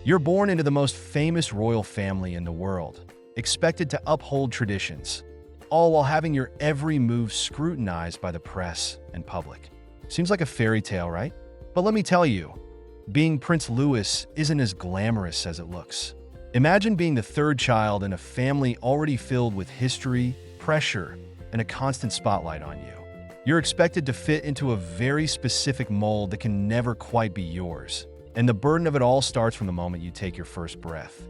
You're born into the most famous royal family in the world, expected to uphold traditions, all while having your every move scrutinized by the press and public. Seems like a fairy tale, right? But let me tell you, being Prince Louis isn't as glamorous as it looks. Imagine being the third child in a family already filled with history, pressure, and a constant spotlight on you. You're expected to fit into a very specific mold that can never quite be yours. And the burden of it all starts from the moment you take your first breath.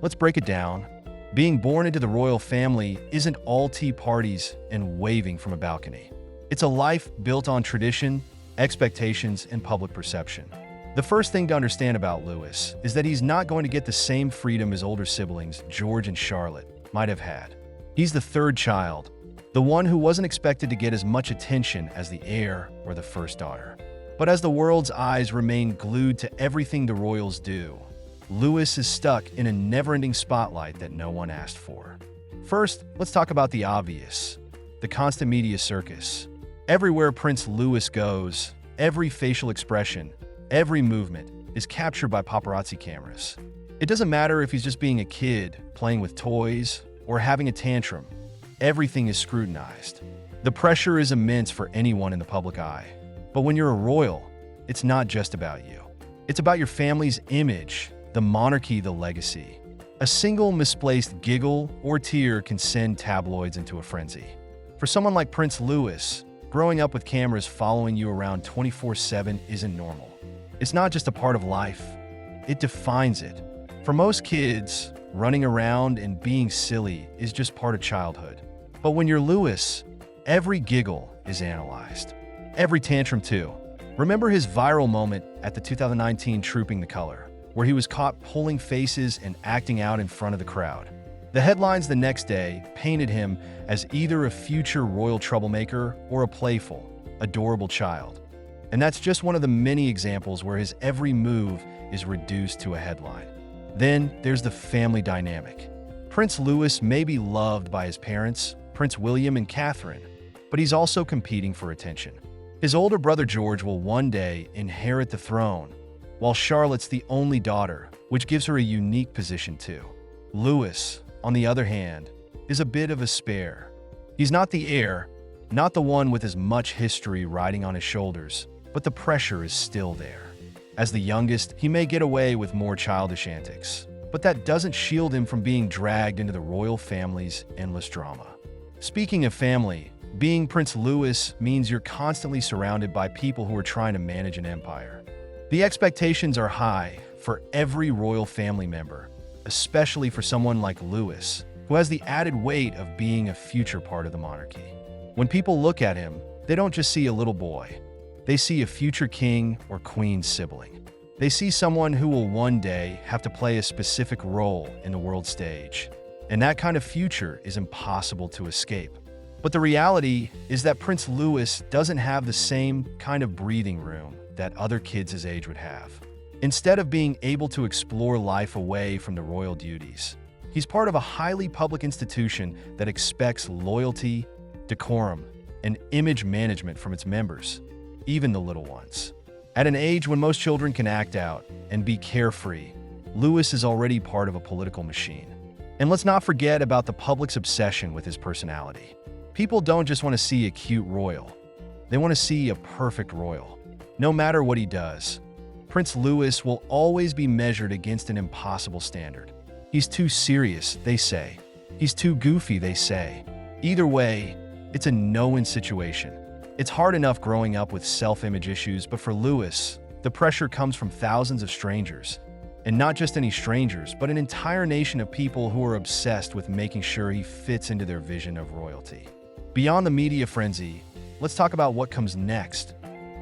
Let's break it down. Being born into the royal family isn't all tea parties and waving from a balcony. It's a life built on tradition, expectations, and public perception. The first thing to understand about Louis is that he's not going to get the same freedom his older siblings, George and Charlotte, might have had. He's the third child, the one who wasn't expected to get as much attention as the heir or the first daughter. But as the world's eyes remain glued to everything the royals do, Louis is stuck in a never-ending spotlight that no one asked for. First, let's talk about the obvious, the constant media circus. Everywhere Prince Louis goes, every facial expression, every movement is captured by paparazzi cameras. It doesn't matter if he's just being a kid, playing with toys, or having a tantrum. Everything is scrutinized. The pressure is immense for anyone in the public eye. But when you're a royal, it's not just about you. It's about your family's image, the monarchy, the legacy. A single misplaced giggle or tear can send tabloids into a frenzy. For someone like Prince Louis, growing up with cameras following you around 24/7 isn't normal. It's not just a part of life, it defines it. For most kids, running around and being silly is just part of childhood. But when you're Louis, every giggle is analyzed. Every tantrum too. Remember his viral moment at the 2019 Trooping the Color, where he was caught pulling faces and acting out in front of the crowd. The headlines the next day painted him as either a future royal troublemaker or a playful, adorable child. And that's just one of the many examples where his every move is reduced to a headline. Then there's the family dynamic. Prince Louis may be loved by his parents, Prince William and Catherine, but he's also competing for attention. His older brother George will one day inherit the throne, while Charlotte's the only daughter, which gives her a unique position too. Louis, on the other hand, is a bit of a spare. He's not the heir, not the one with as much history riding on his shoulders, but the pressure is still there. As the youngest, he may get away with more childish antics, but that doesn't shield him from being dragged into the royal family's endless drama. Speaking of family, being Prince Louis means you're constantly surrounded by people who are trying to manage an empire. The expectations are high for every royal family member, especially for someone like Louis, who has the added weight of being a future part of the monarchy. When people look at him, they don't just see a little boy. They see a future king or queen sibling. They see someone who will one day have to play a specific role in the world stage. And that kind of future is impossible to escape. But the reality is that Prince Louis doesn't have the same kind of breathing room that other kids his age would have. Instead of being able to explore life away from the royal duties, he's part of a highly public institution that expects loyalty, decorum, and image management from its members, even the little ones. At an age when most children can act out and be carefree, Louis is already part of a political machine. And let's not forget about the public's obsession with his personality. People don't just want to see a cute royal. They want to see a perfect royal. No matter what he does, Prince Louis will always be measured against an impossible standard. He's too serious, they say. He's too goofy, they say. Either way, it's a no-win situation. It's hard enough growing up with self-image issues, but for Louis, the pressure comes from thousands of strangers. And not just any strangers, but an entire nation of people who are obsessed with making sure he fits into their vision of royalty. Beyond the media frenzy, let's talk about what comes next.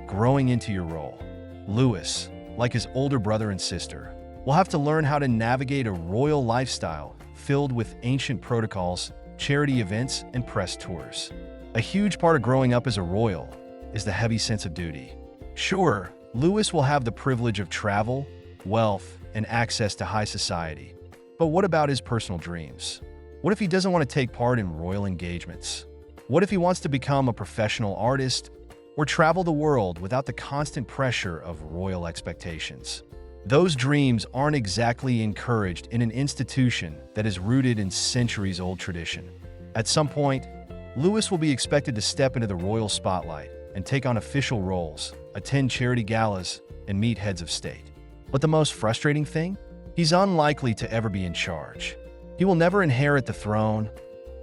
Growing into your role. Louis, like his older brother and sister, will have to learn how to navigate a royal lifestyle filled with ancient protocols, charity events, and press tours. A huge part of growing up as a royal is the heavy sense of duty. Sure, Louis will have the privilege of travel, wealth, and access to high society. But what about his personal dreams? What if he doesn't want to take part in royal engagements? What if he wants to become a professional artist or travel the world without the constant pressure of royal expectations? Those dreams aren't exactly encouraged in an institution that is rooted in centuries-old tradition. At some point, Louis will be expected to step into the royal spotlight and take on official roles, attend charity galas, and meet heads of state. But the most frustrating thing? He's unlikely to ever be in charge. He will never inherit the throne.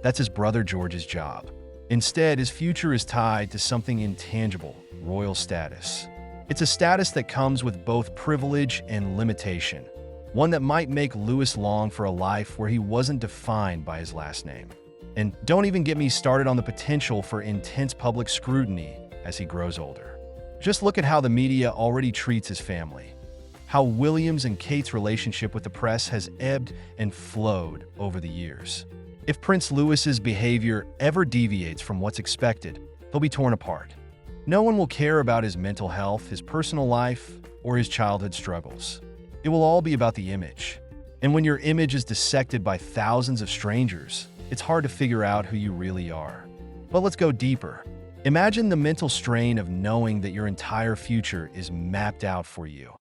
That's his brother George's job. Instead, his future is tied to something intangible, royal status. It's a status that comes with both privilege and limitation, one that might make Louis long for a life where he wasn't defined by his last name. And don't even get me started on the potential for intense public scrutiny as he grows older. Just look at how the media already treats his family, how William's and Kate's relationship with the press has ebbed and flowed over the years. If Prince Louis's behavior ever deviates from what's expected, he'll be torn apart. No one will care about his mental health, his personal life, or his childhood struggles. It will all be about the image. And when your image is dissected by thousands of strangers, it's hard to figure out who you really are. But let's go deeper. Imagine the mental strain of knowing that your entire future is mapped out for you,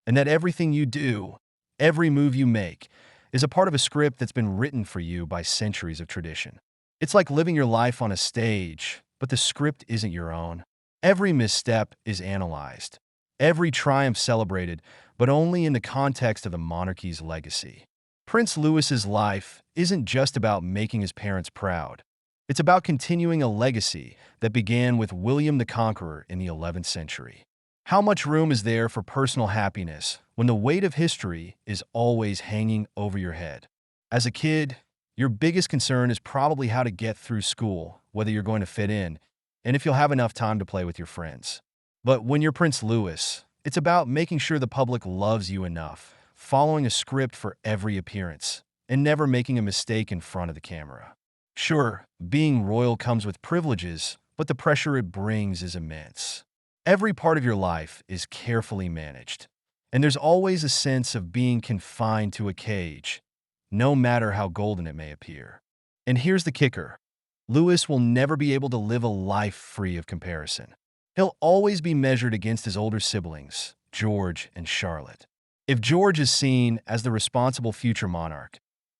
and that everything you do, every move you make, is a part of a script that's been written for you by centuries of tradition. It's like living your life on a stage, but the script isn't your own. Every misstep is analyzed, every triumph celebrated, but only in the context of the monarchy's legacy. Prince Louis's life isn't just about making his parents proud. It's about continuing a legacy that began with William the Conqueror in the 11th century. How much room is there for personal happiness when the weight of history is always hanging over your head? As a kid, your biggest concern is probably how to get through school, whether you're going to fit in, and if you'll have enough time to play with your friends. But when you're Prince Louis, it's about making sure the public loves you enough, following a script for every appearance, and never making a mistake in front of the camera. Sure, being royal comes with privileges, but the pressure it brings is immense. Every part of your life is carefully managed, and there's always a sense of being confined to a cage, no matter how golden it may appear. And here's the kicker. Louis will never be able to live a life free of comparison. He'll always be measured against his older siblings, George and Charlotte. If George is seen as the responsible future monarch,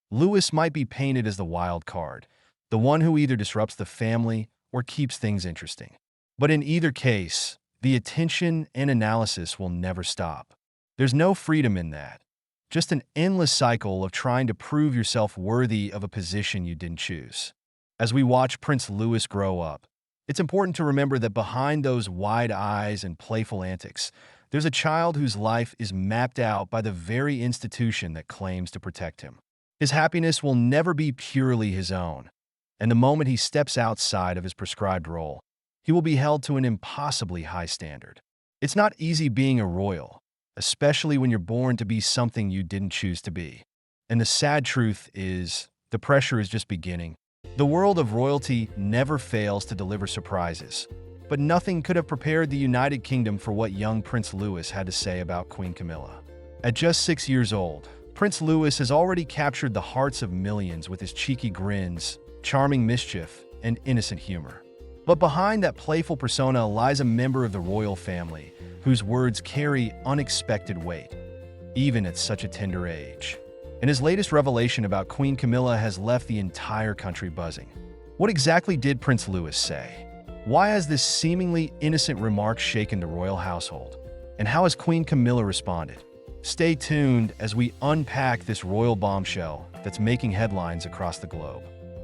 Louis might be painted as the wild card, the one who either disrupts the family or keeps things interesting. But in either case, the attention and analysis will never stop. There's no freedom in that, just an endless cycle of trying to prove yourself worthy of a position you didn't choose. As we watch Prince Louis grow up, it's important to remember that behind those wide eyes and playful antics, there's a child whose life is mapped out by the very institution that claims to protect him. His happiness will never be purely his own, and the moment he steps outside of his prescribed role, he will be held to an impossibly high standard. It's not easy being a royal, especially when you're born to be something you didn't choose to be. And the sad truth is, the pressure is just beginning. The world of royalty never fails to deliver surprises, but nothing could have prepared the United Kingdom for what young Prince Louis had to say about Queen Camilla. At just 6 years old, Prince Louis has already captured the hearts of millions with his cheeky grins, charming mischief, and innocent humor. But behind that playful persona lies a member of the royal family whose words carry unexpected weight, even at such a tender age. And his latest revelation about Queen Camilla has left the entire country buzzing. What exactly did Prince Louis say? Why has this seemingly innocent remark shaken the royal household? And how has Queen Camilla responded? Stay tuned as we unpack this royal bombshell that's making headlines across the globe.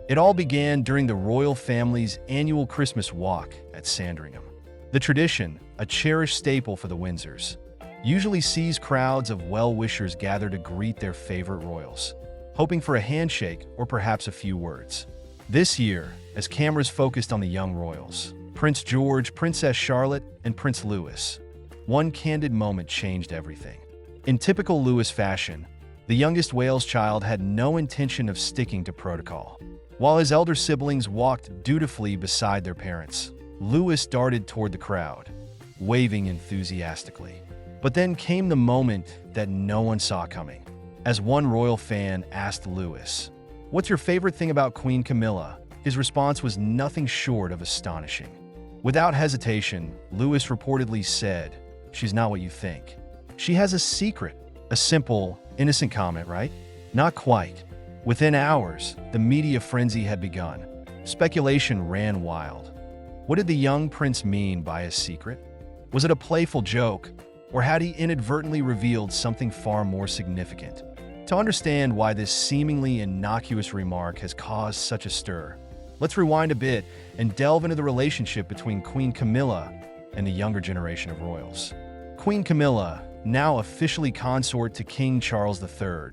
It all began during the royal family's annual Christmas walk at Sandringham. The tradition, a cherished staple for the Windsors, usually sees crowds of well-wishers gather to greet their favorite royals, hoping for a handshake or perhaps a few words. This year, as cameras focused on the young royals, Prince George, Princess Charlotte, and Prince Louis, one candid moment changed everything. In typical Louis fashion, the youngest Wales child had no intention of sticking to protocol. While his elder siblings walked dutifully beside their parents, Louis darted toward the crowd, waving enthusiastically. But then came the moment that no one saw coming. As one royal fan asked Louis, "What's your favorite thing about Queen Camilla?" His response was nothing short of astonishing. Without hesitation, Louis reportedly said, "She's not what you think. She has a secret, A simple, innocent comment, right? Not quite. Within hours, the media frenzy had begun. Speculation ran wild. What did the young prince mean by his secret? Was it a playful joke, or had he inadvertently revealed something far more significant? To understand why this seemingly innocuous remark has caused such a stir, let's rewind a bit and delve into the relationship between Queen Camilla and the younger generation of royals. Queen Camilla, now officially consort to King Charles III,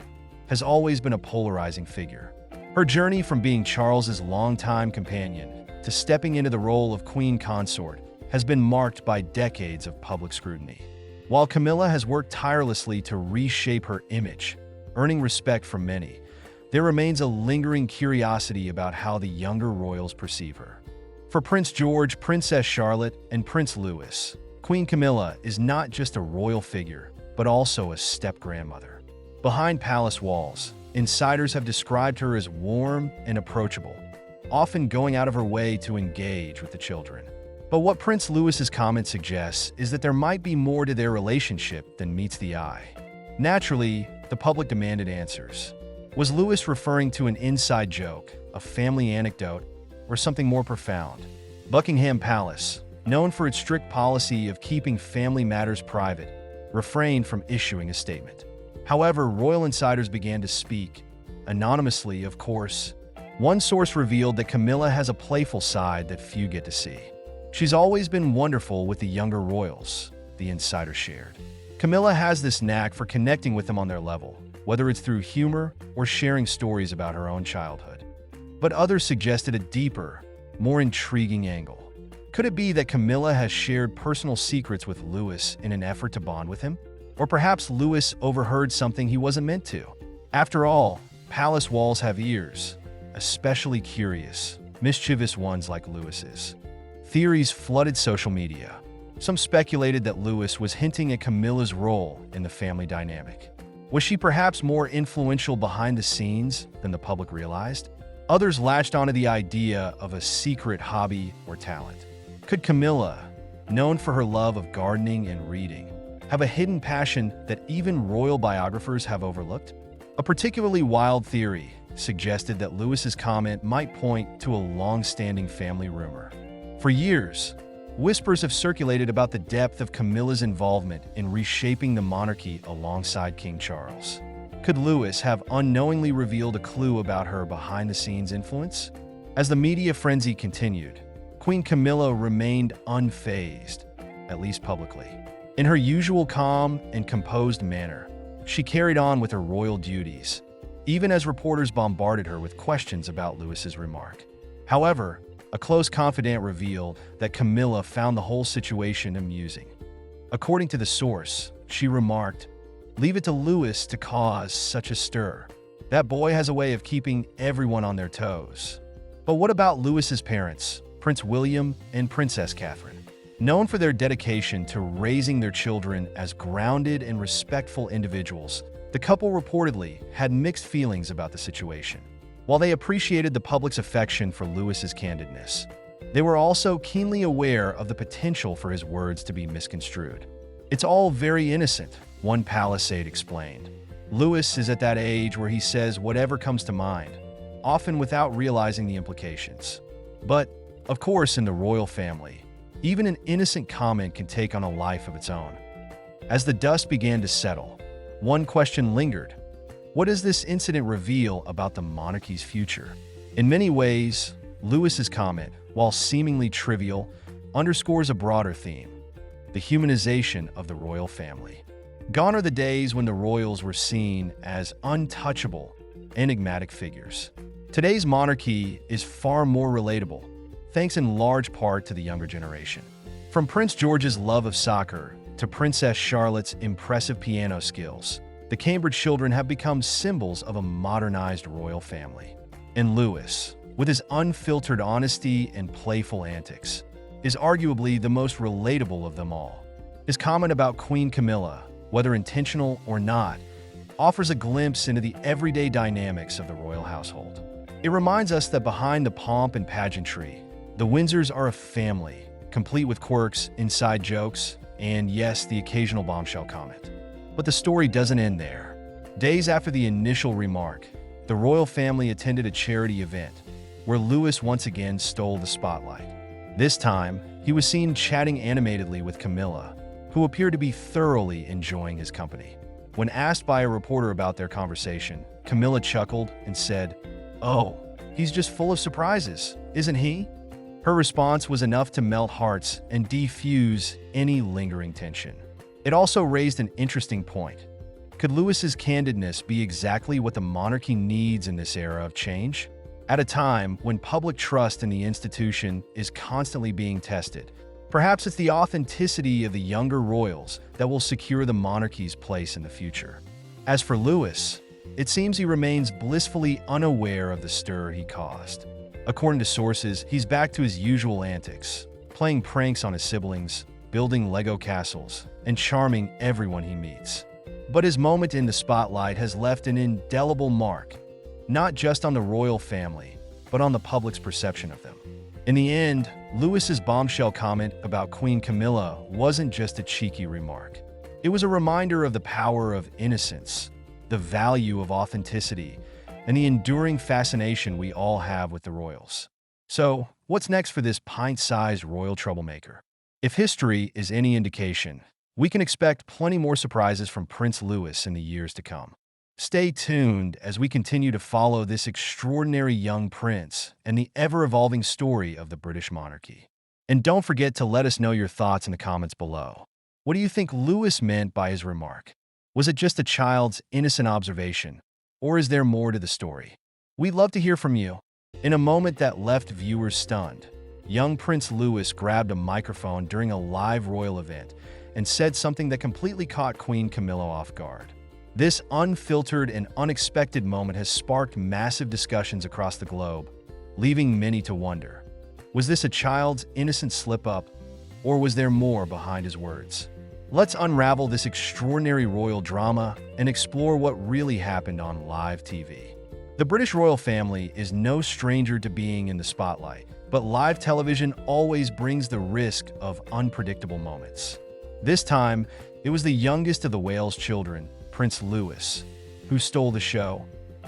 has always been a polarizing figure. Her journey from being Charles's longtime companion to stepping into the role of queen consort has been marked by decades of public scrutiny. While Camilla has worked tirelessly to reshape her image, earning respect from many, there remains a lingering curiosity about how the younger royals perceive her. For Prince George, Princess Charlotte, and Prince Louis, Queen Camilla is not just a royal figure, but also a step-grandmother. Behind palace walls, insiders have described her as warm and approachable, often going out of her way to engage with the children. But what Prince Louis's comment suggests is that there might be more to their relationship than meets the eye. Naturally, the public demanded answers. Was Louis referring to an inside joke, a family anecdote, or something more profound? Buckingham Palace, known for its strict policy of keeping family matters private, refrained from issuing a statement. However, royal insiders began to speak, anonymously, of course. One source revealed that Camilla has a playful side that few get to see. She's always been wonderful with the younger royals, the insider shared. Camilla has this knack for connecting with them on their level, whether it's through humor or sharing stories about her own childhood. But others suggested a deeper, more intriguing angle. Could it be that Camilla has shared personal secrets with Louis in an effort to bond with him? Or perhaps Louis overheard something he wasn't meant to? After all, palace walls have ears, especially curious, mischievous ones like Louis's. Theories flooded social media. Some speculated that Louis was hinting at Camilla's role in the family dynamic. Was she perhaps more influential behind the scenes than the public realized? Others latched onto the idea of a secret hobby or talent. Could Camilla, known for her love of gardening and reading, have a hidden passion that even royal biographers have overlooked? A particularly wild theory suggested that Louis's comment might point to a long-standing family rumor. For years, whispers have circulated about the depth of Camilla's involvement in reshaping the monarchy alongside King Charles. Could Louis have unknowingly revealed a clue about her behind-the-scenes influence? As the media frenzy continued, Queen Camilla remained unfazed, at least publicly. In her usual calm and composed manner, she carried on with her royal duties, even as reporters bombarded her with questions about Louis's remark. However, a close confidant revealed that Camilla found the whole situation amusing. According to the source, she remarked, "Leave it to Louis to cause such a stir. That boy has a way of keeping everyone on their toes." But what about Louis's parents, Prince William and Princess Catherine? Known for their dedication to raising their children as grounded and respectful individuals, the couple reportedly had mixed feelings about the situation. While they appreciated the public's affection for Louis's candidness, they were also keenly aware of the potential for his words to be misconstrued. "It's all very innocent," one palace aide explained. "Louis is at that age where he says whatever comes to mind, often without realizing the implications." But, of course, in the royal family, even an innocent comment can take on a life of its own. As the dust began to settle, one question lingered. What does this incident reveal about the monarchy's future? In many ways, Louis's comment, while seemingly trivial, underscores a broader theme: the humanization of the royal family. Gone are the days when the royals were seen as untouchable, enigmatic figures. Today's monarchy is far more relatable, thanks in large part to the younger generation. From Prince George's love of soccer to Princess Charlotte's impressive piano skills, the Cambridge children have become symbols of a modernized royal family. And Louis, with his unfiltered honesty and playful antics, is arguably the most relatable of them all. His comment about Queen Camilla, whether intentional or not, offers a glimpse into the everyday dynamics of the royal household. It reminds us that behind the pomp and pageantry, the Windsors are a family, complete with quirks, inside jokes, and yes, the occasional bombshell comment. But the story doesn't end there. Days after the initial remark, the royal family attended a charity event where Louis once again stole the spotlight. This time, he was seen chatting animatedly with Camilla, who appeared to be thoroughly enjoying his company. When asked by a reporter about their conversation, Camilla chuckled and said, "Oh, he's just full of surprises, isn't he?" Her response was enough to melt hearts and defuse any lingering tension. It also raised an interesting point. Could Louis's candidness be exactly what the monarchy needs in this era of change? At a time when public trust in the institution is constantly being tested, perhaps it's the authenticity of the younger royals that will secure the monarchy's place in the future. As for Louis, it seems he remains blissfully unaware of the stir he caused. According to sources, he's back to his usual antics, playing pranks on his siblings, building Lego castles, and charming everyone he meets. But his moment in the spotlight has left an indelible mark, not just on the royal family, but on the public's perception of them. In the end, Louis's bombshell comment about Queen Camilla wasn't just a cheeky remark. It was a reminder of the power of innocence, the value of authenticity, and the enduring fascination we all have with the royals. So, what's next for this pint-sized royal troublemaker? If history is any indication, we can expect plenty more surprises from Prince Louis in the years to come. Stay tuned as we continue to follow this extraordinary young prince and the ever-evolving story of the British monarchy. And don't forget to let us know your thoughts in the comments below. What do you think Louis meant by his remark? Was it just a child's innocent observation, or is there more to the story? We'd love to hear from you. In a moment that left viewers stunned, young Prince Louis grabbed a microphone during a live royal event and said something that completely caught Queen Camilla off guard. This unfiltered and unexpected moment has sparked massive discussions across the globe, leaving many to wonder. Was this a child's innocent slip-up, or was there more behind his words? Let's unravel this extraordinary royal drama and explore what really happened on live TV. The British royal family is no stranger to being in the spotlight, but live television always brings the risk of unpredictable moments. This time, it was the youngest of the Wales children, Prince Louis, who stole the show,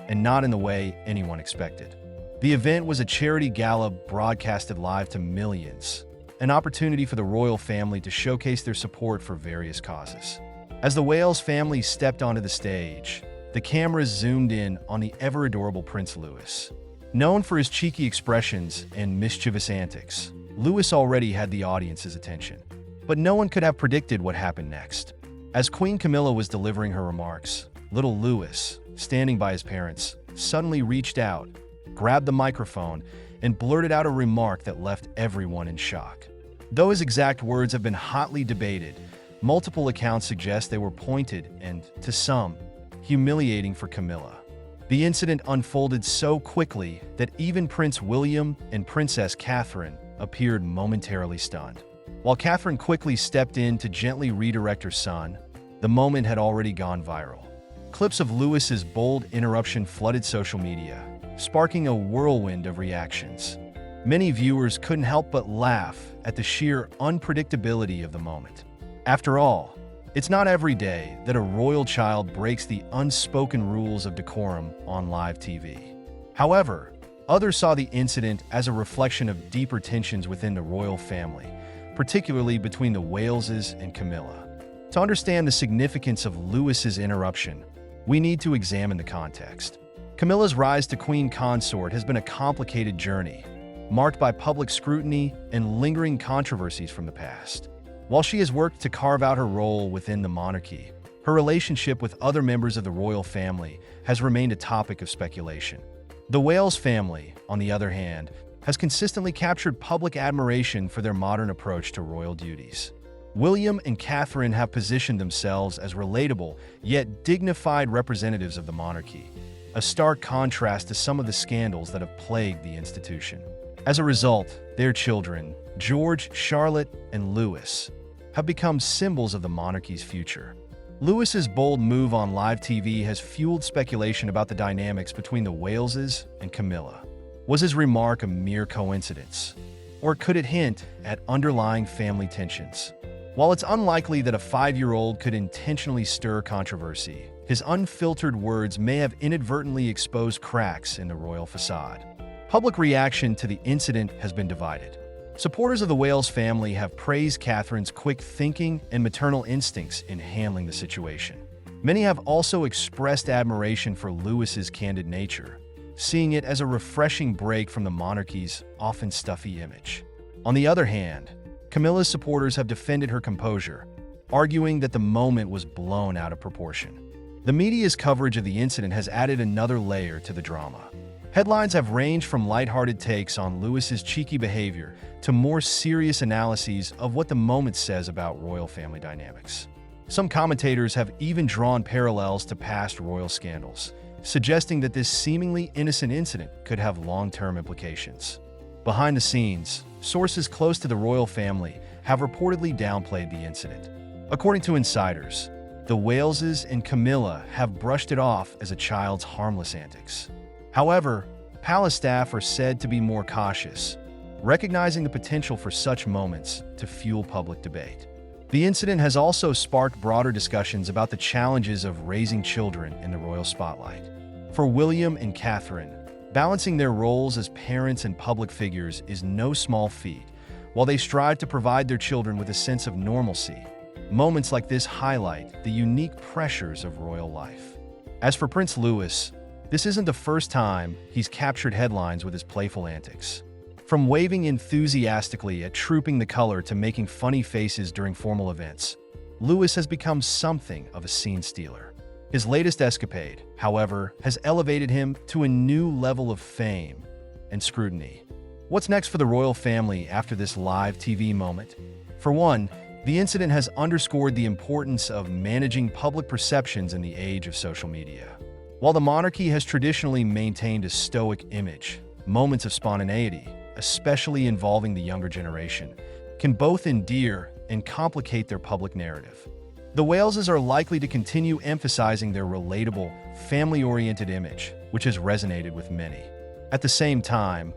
and not in the way anyone expected. The event was a charity gala broadcasted live to millions, an opportunity for the royal family to showcase their support for various causes. As the Wales family stepped onto the stage, the cameras zoomed in on the ever-adorable Prince Louis. Known for his cheeky expressions and mischievous antics, Louis already had the audience's attention. But no one could have predicted what happened next. As Queen Camilla was delivering her remarks, little Louis, standing by his parents, suddenly reached out, grabbed the microphone, and blurted out a remark that left everyone in shock. Though his exact words have been hotly debated, multiple accounts suggest they were pointed and, to some, humiliating for Camilla. The incident unfolded so quickly that even Prince William and Princess Catherine appeared momentarily stunned. While Catherine quickly stepped in to gently redirect her son, the moment had already gone viral. Clips of Louis's bold interruption flooded social media, sparking a whirlwind of reactions. Many viewers couldn't help but laugh at the sheer unpredictability of the moment. After all, it's not every day that a royal child breaks the unspoken rules of decorum on live TV. However, others saw the incident as a reflection of deeper tensions within the royal family, particularly between the Waleses and Camilla. To understand the significance of Louis's interruption, we need to examine the context. Camilla's rise to queen consort has been a complicated journey, marked by public scrutiny and lingering controversies from the past. While she has worked to carve out her role within the monarchy, her relationship with other members of the royal family has remained a topic of speculation. The Wales family, on the other hand, has consistently captured public admiration for their modern approach to royal duties. William and Catherine have positioned themselves as relatable yet dignified representatives of the monarchy, a stark contrast to some of the scandals that have plagued the institution. As a result, their children, George, Charlotte, and Louis, have become symbols of the monarchy's future. Louis's bold move on live TV has fueled speculation about the dynamics between the Waleses and Camilla. Was his remark a mere coincidence? Or could it hint at underlying family tensions? While it's unlikely that a 5-year-old could intentionally stir controversy, his unfiltered words may have inadvertently exposed cracks in the royal facade. Public reaction to the incident has been divided. Supporters of the Wales family have praised Catherine's quick thinking and maternal instincts in handling the situation. Many have also expressed admiration for Louis's candid nature, seeing it as a refreshing break from the monarchy's often stuffy image. On the other hand, Camilla's supporters have defended her composure, arguing that the moment was blown out of proportion. The media's coverage of the incident has added another layer to the drama. Headlines have ranged from lighthearted takes on Louis's cheeky behavior to more serious analyses of what the moment says about royal family dynamics. Some commentators have even drawn parallels to past royal scandals, suggesting that this seemingly innocent incident could have long-term implications. Behind the scenes, sources close to the royal family have reportedly downplayed the incident. According to insiders, the Waleses and Camilla have brushed it off as a child's harmless antics. However, palace staff are said to be more cautious, recognizing the potential for such moments to fuel public debate. The incident has also sparked broader discussions about the challenges of raising children in the royal spotlight. For William and Catherine, balancing their roles as parents and public figures is no small feat. While they strive to provide their children with a sense of normalcy, moments like this highlight the unique pressures of royal life. As for Prince Louis, this isn't the first time he's captured headlines with his playful antics. From waving enthusiastically at Trooping the Color to making funny faces during formal events, Louis has become something of a scene stealer. His latest escapade, however, has elevated him to a new level of fame and scrutiny. What's next for the royal family after this live TV moment? For one, the incident has underscored the importance of managing public perceptions in the age of social media. While the monarchy has traditionally maintained a stoic image, moments of spontaneity, especially involving the younger generation, can both endear and complicate their public narrative. The Waleses are likely to continue emphasizing their relatable, family-oriented image, which has resonated with many. At the same time,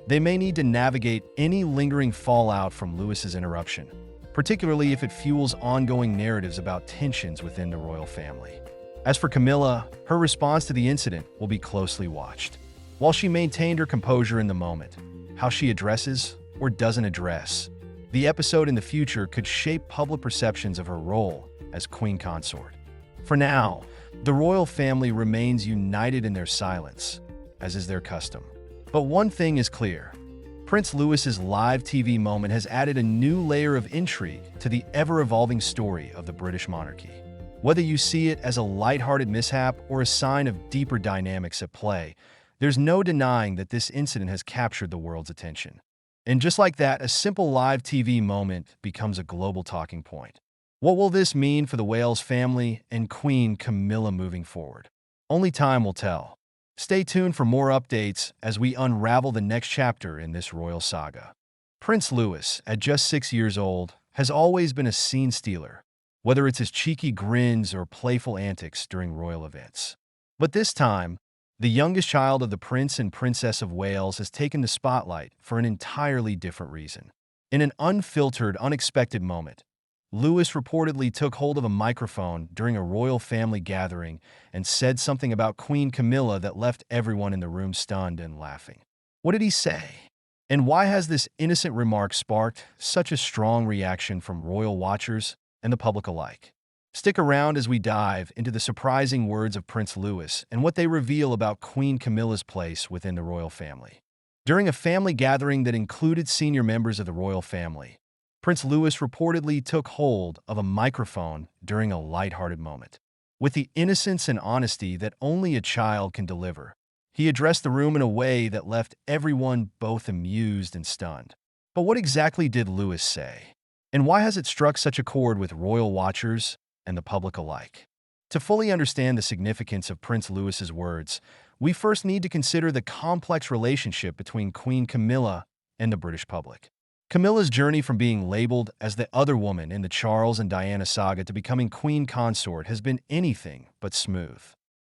they may need to navigate any lingering fallout from Louis's interruption, particularly if it fuels ongoing narratives about tensions within the royal family. As for Camilla, her response to the incident will be closely watched. While she maintained her composure in the moment, how she addresses or doesn't address the episode in the future could shape public perceptions of her role as queen consort. For now, the royal family remains united in their silence, as is their custom. But one thing is clear: Prince Louis's live TV moment has added a new layer of intrigue to the ever-evolving story of the British monarchy. Whether you see it as a lighthearted mishap or a sign of deeper dynamics at play, there's no denying that this incident has captured the world's attention. And just like that, a simple live TV moment becomes a global talking point. What will this mean for the Wales family and Queen Camilla moving forward? Only time will tell. Stay tuned for more updates as we unravel the next chapter in this royal saga. Prince Louis, at just 6 years old, has always been a scene stealer, whether it's his cheeky grins or playful antics during royal events. But this time, the youngest child of the Prince and Princess of Wales has taken the spotlight for an entirely different reason. In an unfiltered, unexpected moment, Louis reportedly took hold of a microphone during a royal family gathering and said something about Queen Camilla that left everyone in the room stunned and laughing. What did he say? And why has this innocent remark sparked such a strong reaction from royal watchers and the public alike? Stick around as we dive into the surprising words of Prince Louis and what they reveal about Queen Camilla's place within the royal family. During a family gathering that included senior members of the royal family, Prince Louis reportedly took hold of a microphone during a lighthearted moment. With the innocence and honesty that only a child can deliver, he addressed the room in a way that left everyone both amused and stunned. But what exactly did Louis say? And why has it struck such a chord with royal watchers and the public alike? To fully understand the significance of Prince Louis's words, we first need to consider the complex relationship between Queen Camilla and the British public. Camilla's journey from being labeled as the other woman in the Charles and Diana saga to becoming queen consort has been anything but smooth.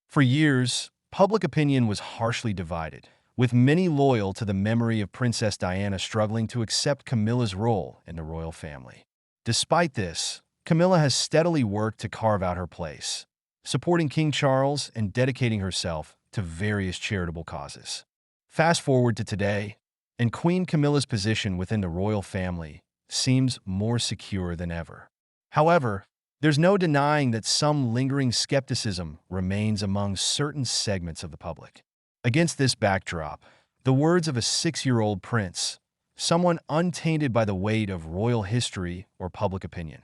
For years, public opinion was harshly divided, with many loyal to the memory of Princess Diana struggling to accept Camilla's role in the royal family. Despite this, Camilla has steadily worked to carve out her place, supporting King Charles and dedicating herself to various charitable causes. Fast forward to today, and Queen Camilla's position within the royal family seems more secure than ever. However, there's no denying that some lingering skepticism remains among certain segments of the public. Against this backdrop, the words of a 6-year-old prince, someone untainted by the weight of royal history or public opinion,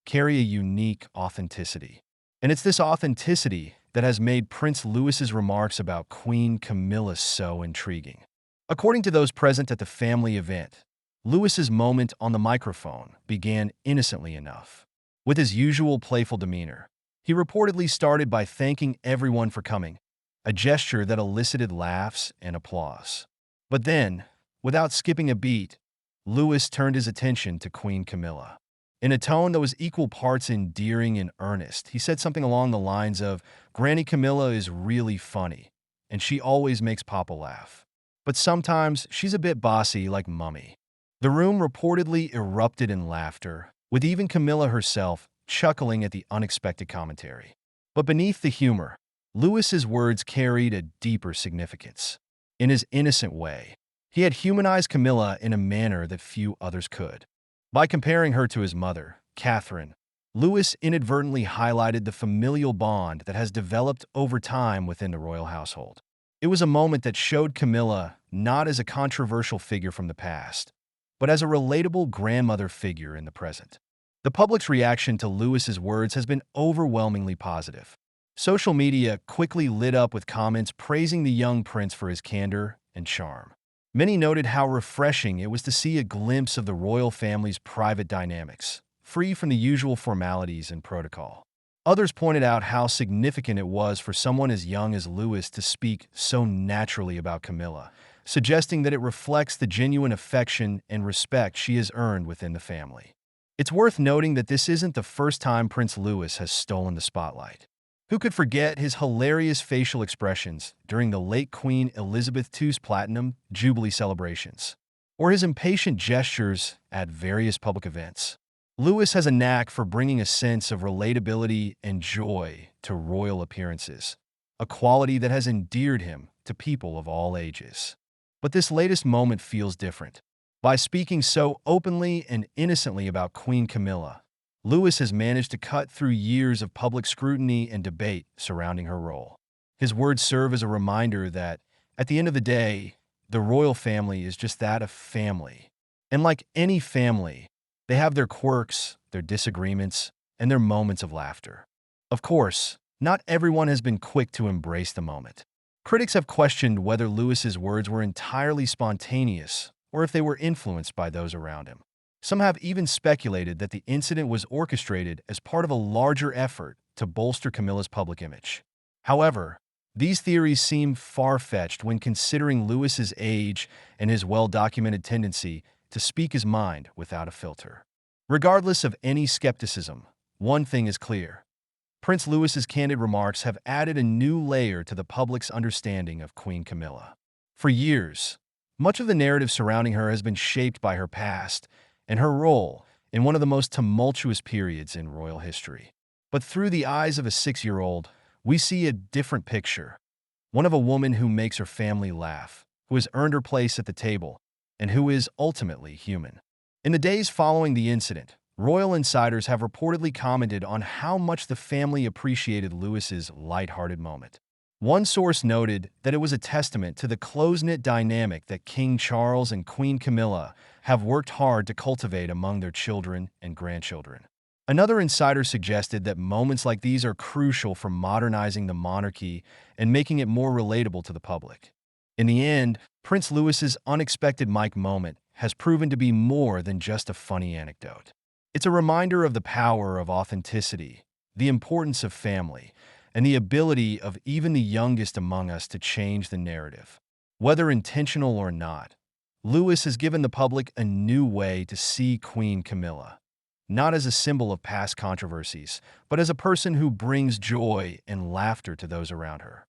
carry a unique authenticity. And it's this authenticity that has made Prince Louis's remarks about Queen Camilla so intriguing. According to those present at the family event, Louis's moment on the microphone began innocently enough. With his usual playful demeanor, he reportedly started by thanking everyone for coming, a gesture that elicited laughs and applause. But then, without skipping a beat, Louis turned his attention to Queen Camilla. In a tone that was equal parts endearing and earnest, he said something along the lines of, "Granny Camilla is really funny, and she always makes Papa laugh. But sometimes she's a bit bossy like Mummy." The room reportedly erupted in laughter, with even Camilla herself chuckling at the unexpected commentary. But beneath the humor, Louis's words carried a deeper significance. In his innocent way, he had humanized Camilla in a manner that few others could. By comparing her to his mother, Catherine, Louis inadvertently highlighted the familial bond that has developed over time within the royal household. It was a moment that showed Camilla not as a controversial figure from the past, but as a relatable grandmother figure in the present. The public's reaction to Louis's words has been overwhelmingly positive. Social media quickly lit up with comments praising the young prince for his candor and charm. Many noted how refreshing it was to see a glimpse of the royal family's private dynamics, free from the usual formalities and protocol. Others pointed out how significant it was for someone as young as Louis to speak so naturally about Camilla, suggesting that it reflects the genuine affection and respect she has earned within the family. It's worth noting that this isn't the first time Prince Louis has stolen the spotlight. Who could forget his hilarious facial expressions during the late Queen Elizabeth II's Platinum Jubilee celebrations, or his impatient gestures at various public events? Louis has a knack for bringing a sense of relatability and joy to royal appearances, a quality that has endeared him to people of all ages. But this latest moment feels different. By speaking so openly and innocently about Queen Camilla, Louis has managed to cut through years of public scrutiny and debate surrounding her role. His words serve as a reminder that, at the end of the day, the royal family is just that, a family. And like any family, they have their quirks, their disagreements, and their moments of laughter. Of course, not everyone has been quick to embrace the moment. Critics have questioned whether Louis's words were entirely spontaneous or if they were influenced by those around him. Some have even speculated that the incident was orchestrated as part of a larger effort to bolster Camilla's public image. However, these theories seem far-fetched when considering Louis's age and his well-documented tendency to speak his mind without a filter. Regardless of any skepticism, one thing is clear. Prince Louis's candid remarks have added a new layer to the public's understanding of Queen Camilla. For years, much of the narrative surrounding her has been shaped by her past and her role in one of the most tumultuous periods in royal history. But through the eyes of a 6-year-old, we see a different picture. One of a woman who makes her family laugh, who has earned her place at the table, and who is ultimately human. In the days following the incident, royal insiders have reportedly commented on how much the family appreciated Louis's lighthearted moment. One source noted that it was a testament to the close-knit dynamic that King Charles and Queen Camilla have worked hard to cultivate among their children and grandchildren. Another insider suggested that moments like these are crucial for modernizing the monarchy and making it more relatable to the public. In the end, Prince Louis's unexpected mic moment has proven to be more than just a funny anecdote. It's a reminder of the power of authenticity, the importance of family, and the ability of even the youngest among us to change the narrative. Whether intentional or not, Louis has given the public a new way to see Queen Camilla, not as a symbol of past controversies, but as a person who brings joy and laughter to those around her.